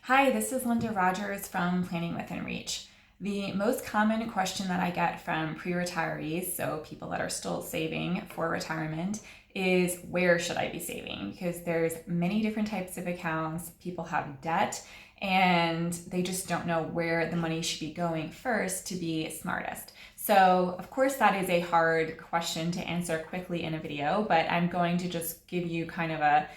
Hi, this is Linda Rogers from Planning Within Reach. The most common question that I get from pre-retirees, so people that are still saving for retirement, is where should I be saving? Because there's many different types of accounts, people have debt, and they just don't know where the money should be going first to be smartest. So, of course, that is a hard question to answer quickly in a video, but I'm going to just give you kind of a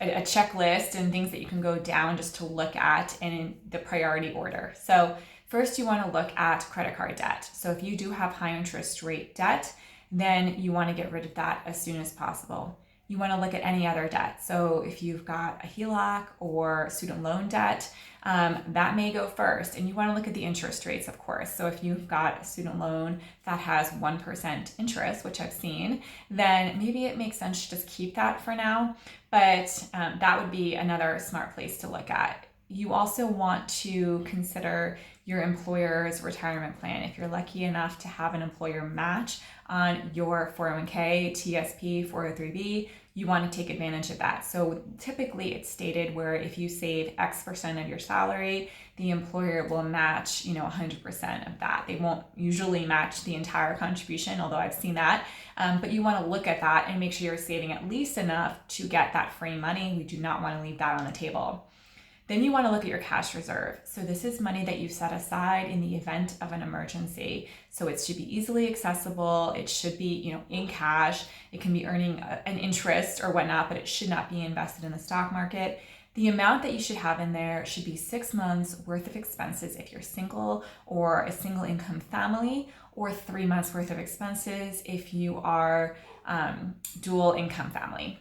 checklist and things that you can go down just to look at in the priority order. So first you want to look at credit card debt. So if you do have high interest rate debt, then you want to get rid of that as soon as possible. You want to look at any other debt. So if you've got a HELOC or student loan debt, that may go first. And you want to look at the interest rates, of course. So if you've got a student loan that has 1% interest, which I've seen, then maybe it makes sense to just keep that for now. But that would be another smart place to look at. You also want to consider your employer's retirement plan. If you're lucky enough to have an employer match on your 401k, TSP, 403b, you want to take advantage of that. So typically it's stated where if you save X% of your salary, the employer will match, 100% of that. They won't usually match the entire contribution, although I've seen that. But you want to look at that and make sure you're saving at least enough to get that free money. We do not want to leave that on the table. Then you want to look at your cash reserve. So this is money that you set aside in the event of an emergency. So it should be easily accessible. It should be, in cash. It can be earning an interest or whatnot, but it should not be invested in the stock market. The amount that you should have in there should be 6 months worth of expenses if you're single or a single income family, or 3 months worth of expenses if you are dual income family.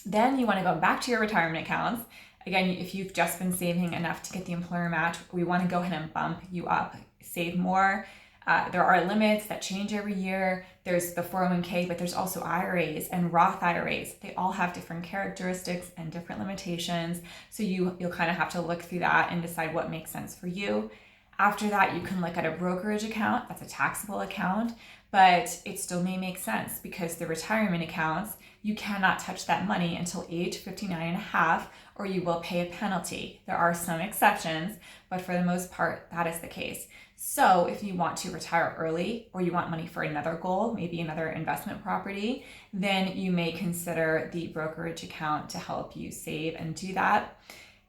Then you want to go back to your retirement accounts. Again, if you've just been saving enough to get the employer match, we want to go ahead and bump you up, save more. There are limits that change every year. There's the 401k, but there's also IRAs and Roth IRAs. They all have different characteristics and different limitations. So you'll kind of have to look through that and decide what makes sense for you. After that, you can look at a brokerage account. That's a taxable account, but it still may make sense because the retirement accounts, you cannot touch that money until age 59 and a half, or you will pay a penalty. There are some exceptions, but for the most part, that is the case. So if you want to retire early or you want money for another goal, maybe another investment property, then you may consider the brokerage account to help you save and do that.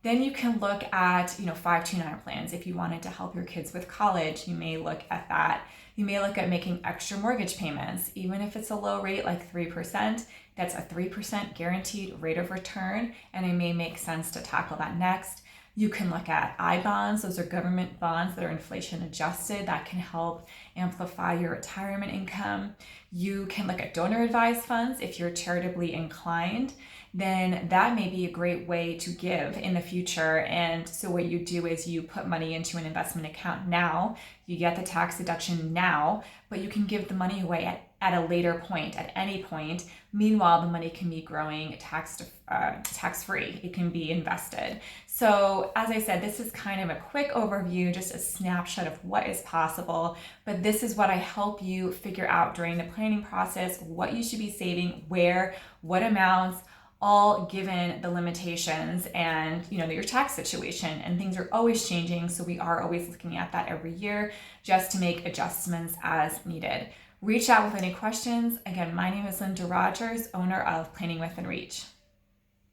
Then you can look at, 529 plans. If you wanted to help your kids with college, you may look at that. You may look at making extra mortgage payments, even if it's a low rate like 3%. That's a 3% guaranteed rate of return, and it may make sense to tackle that next. You can look at I-bonds. Those are government bonds that are inflation adjusted that can help amplify your retirement income. You can look at donor advised funds if you're charitably inclined. Then that may be a great way to give in the future. And so what you do is you put money into an investment account now, you get the tax deduction now, but you can give the money away at a later point, at any point. Meanwhile, the money can be growing tax-free. It can be invested. So as I said, this is kind of a quick overview, just a snapshot of what is possible, but this is what I help you figure out during the planning process, what you should be saving, where, what amounts, all given the limitations and your tax situation, and things are always changing. So we are always looking at that every year just to make adjustments as needed. Reach out with any questions. Again, my name is Linda Rogers, owner of Planning Within Reach.